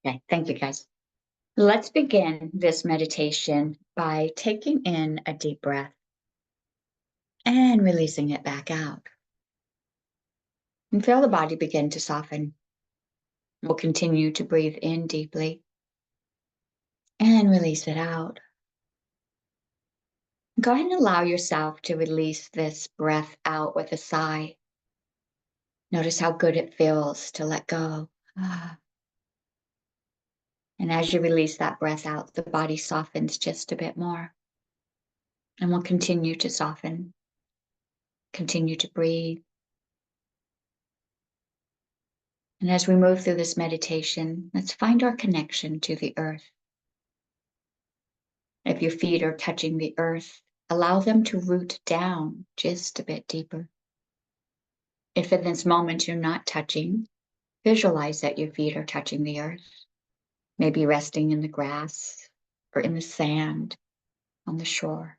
Okay, thank you guys. Let's begin this meditation by taking in a deep breath and releasing it back out. And feel the body begin to soften. We'll continue to breathe in deeply and release it out. Go ahead and allow yourself to release this breath out with a sigh. Notice how good it feels to let go. And as you release that breath out, the body softens just a bit more. And we'll continue to soften, continue to breathe. And as we move through this meditation, let's find our connection to the earth. If your feet are touching the earth, allow them to root down just a bit deeper. If in this moment you're not touching, visualize that your feet are touching the earth, maybe resting in the grass or in the sand on the shore.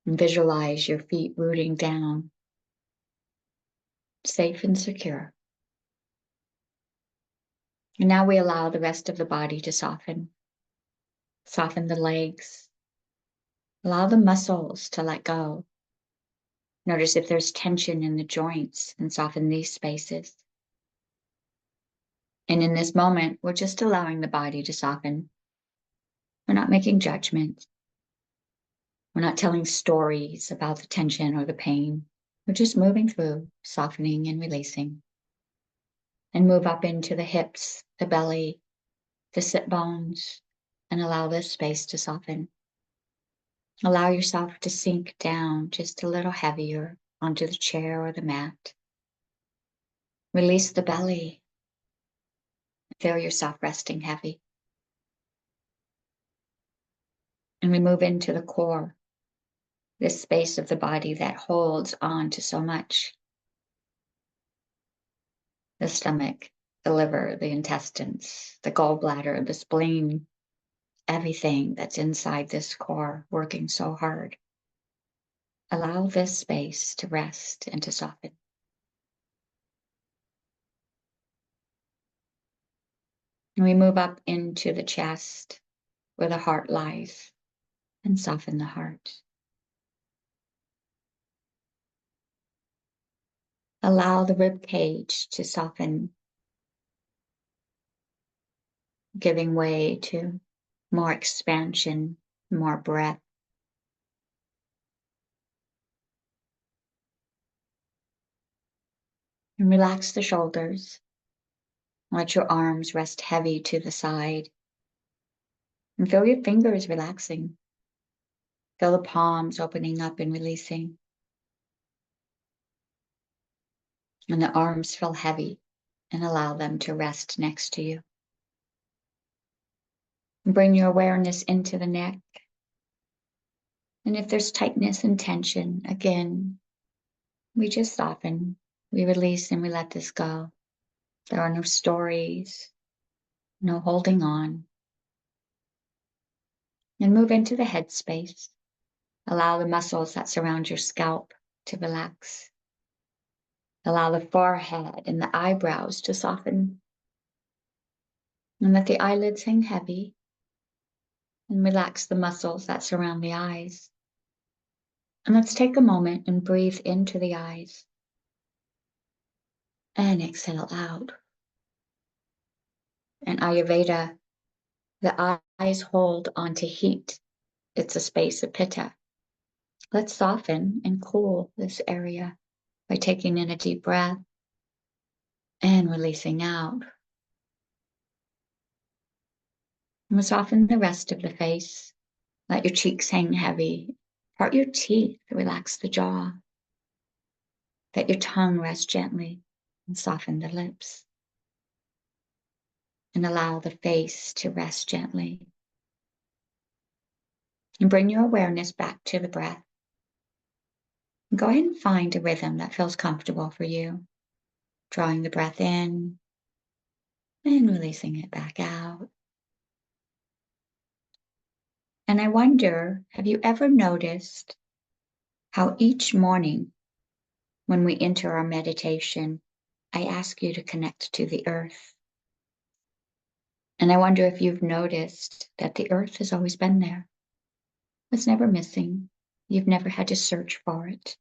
And visualize your feet rooting down, safe and secure. And now we allow the rest of the body to soften. Soften the legs. Allow the muscles to let go. Notice if there's tension in the joints and soften these spaces. And in this moment, we're just allowing the body to soften. We're not making judgments. We're not telling stories about the tension or the pain. We're just moving through, softening and releasing. And move up into the hips, the belly, the sit bones, and allow this space to soften. Allow yourself to sink down just a little heavier onto the chair or the mat. Release the belly. Feel yourself resting heavy. And we move into the core, this space of the body that holds on to so much. The stomach, the liver, the intestines, the gallbladder, the spleen, everything that's inside this core working so hard. Allow this space to rest and to soften. And we move up into the chest where the heart lies and soften the heart. Allow the rib cage to soften, giving way to more expansion, more breath. And relax the shoulders. Let your arms rest heavy to the side. And feel your fingers relaxing. Feel the palms opening up and releasing. And the arms feel heavy and allow them to rest next to you. And bring your awareness into the neck. And if there's tightness and tension, again, we just soften, we release, and we let this go. There are no stories, no holding on. And move into the head space. Allow the muscles that surround your scalp to relax. Allow the forehead and the eyebrows to soften. And let the eyelids hang heavy. And relax the muscles that surround the eyes. And let's take a moment and breathe into the eyes. And exhale out. In Ayurveda, the eyes hold onto heat. It's a space of pitta. Let's soften and cool this area by taking in a deep breath and releasing out. And we'll soften the rest of the face. Let your cheeks hang heavy. Part your teeth, relax the jaw. Let your tongue rest gently and soften the lips. And allow the face to rest gently. And bring your awareness back to the breath. And go ahead and find a rhythm that feels comfortable for you. Drawing the breath in and releasing it back out. And I wonder, have you ever noticed how each morning when we enter our meditation, I ask you to connect to the earth. And I wonder if you've noticed that the earth has always been there. It's never missing. You've never had to search for it.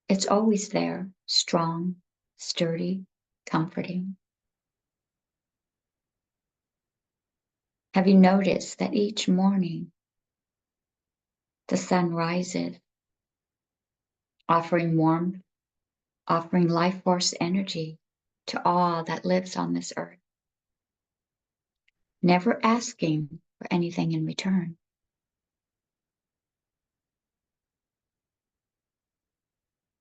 It's always there, strong, sturdy, comforting. Have you noticed that each morning the sun rises, offering warmth, offering life force energy to all that lives on this earth, never asking for anything in return?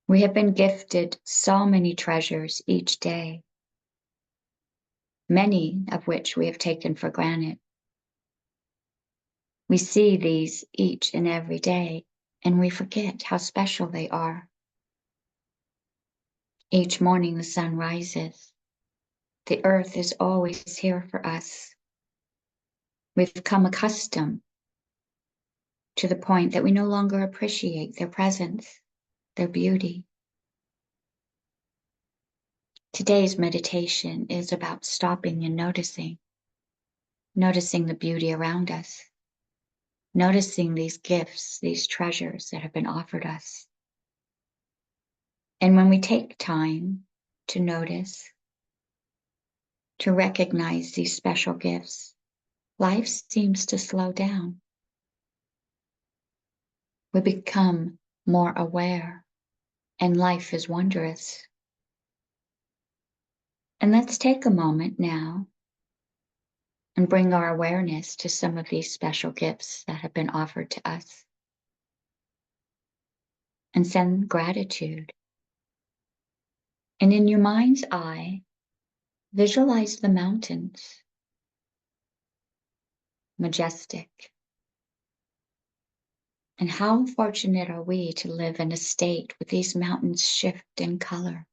We have been gifted so many treasures each day, many of which we have taken for granted. We see these each and every day, and we forget how special they are. Each morning the sun rises. The earth is always here for us. We've become accustomed to the point that we no longer appreciate their presence, their beauty. Today's meditation is about stopping and noticing the beauty around us, noticing these gifts, these treasures that have been offered us. And when we take time to notice, to recognize these special gifts, life seems to slow down. We become more aware, and life is wondrous. And let's take a moment now and bring our awareness to some of these special gifts that have been offered to us, and send gratitude. And in your mind's eye, visualize the mountains, majestic. And how fortunate are we to live in a state where these mountains shift in color,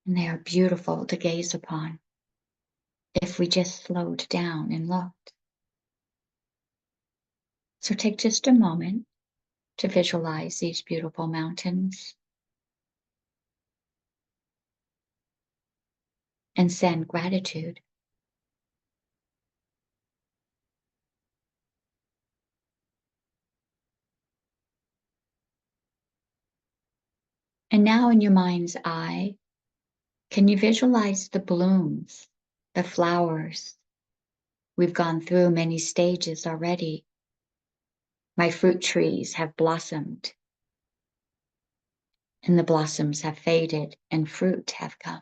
and they are beautiful to gaze upon if we just slowed down and looked. So take just a moment to visualize these beautiful mountains and send gratitude. And now in your mind's eye, can you visualize the blooms, the flowers? We've gone through many stages already. My fruit trees have blossomed, and the blossoms have faded and fruit have come.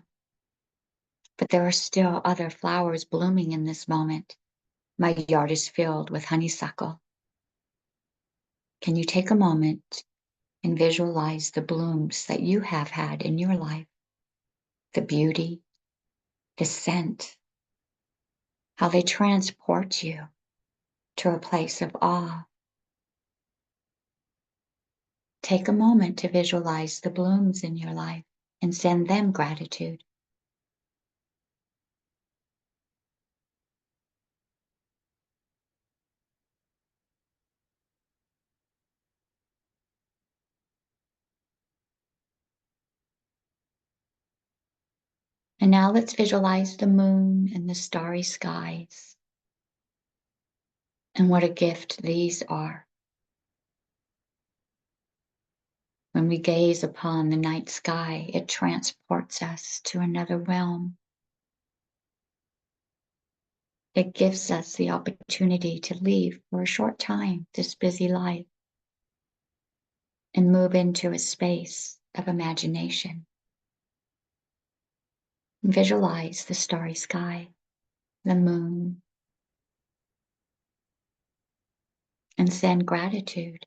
But there are still other flowers blooming in this moment. My yard is filled with honeysuckle. Can you take a moment and visualize the blooms that you have had in your life? The beauty, the scent, how they transport you to a place of awe. Take a moment to visualize the blooms in your life and send them gratitude. And now let's visualize the moon and the starry skies. And what a gift these are. When we gaze upon the night sky, it transports us to another realm. It gives us the opportunity to leave for a short time this busy life and move into a space of imagination. Visualize the starry sky, the moon, and send gratitude.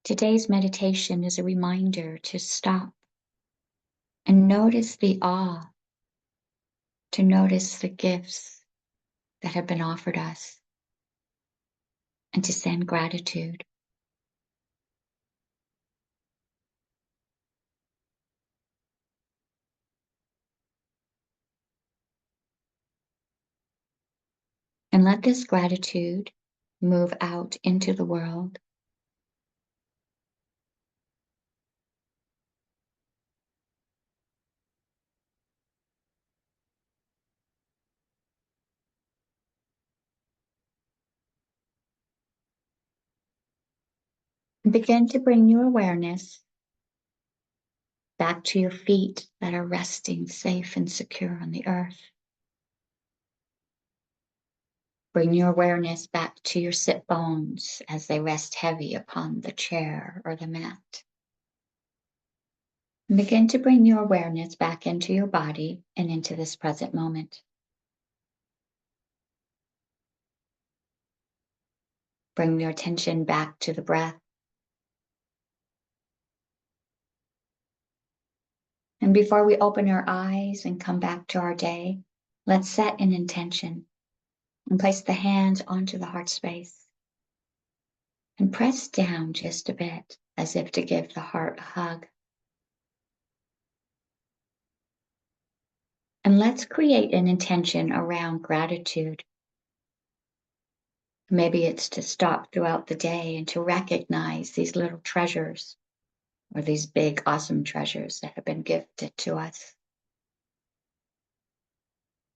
Today's meditation is a reminder to stop and notice the awe, to notice the gifts that have been offered us, and to send gratitude. And let this gratitude move out into the world. And begin to bring your awareness back to your feet that are resting safe and secure on the earth. Bring your awareness back to your sit bones as they rest heavy upon the chair or the mat. And begin to bring your awareness back into your body and into this present moment. Bring your attention back to the breath. And before we open our eyes and come back to our day, let's set an intention and place the hands onto the heart space and press down just a bit as if to give the heart a hug. And let's create an intention around gratitude. Maybe it's to stop throughout the day and to recognize these little treasures or these big, awesome treasures that have been gifted to us.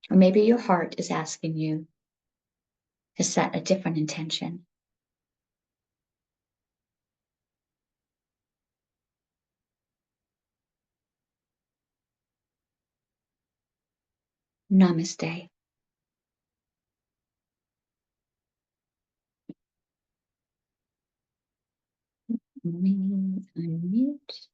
Or maybe your heart is asking you to set a different intention. Namaste. Unmute.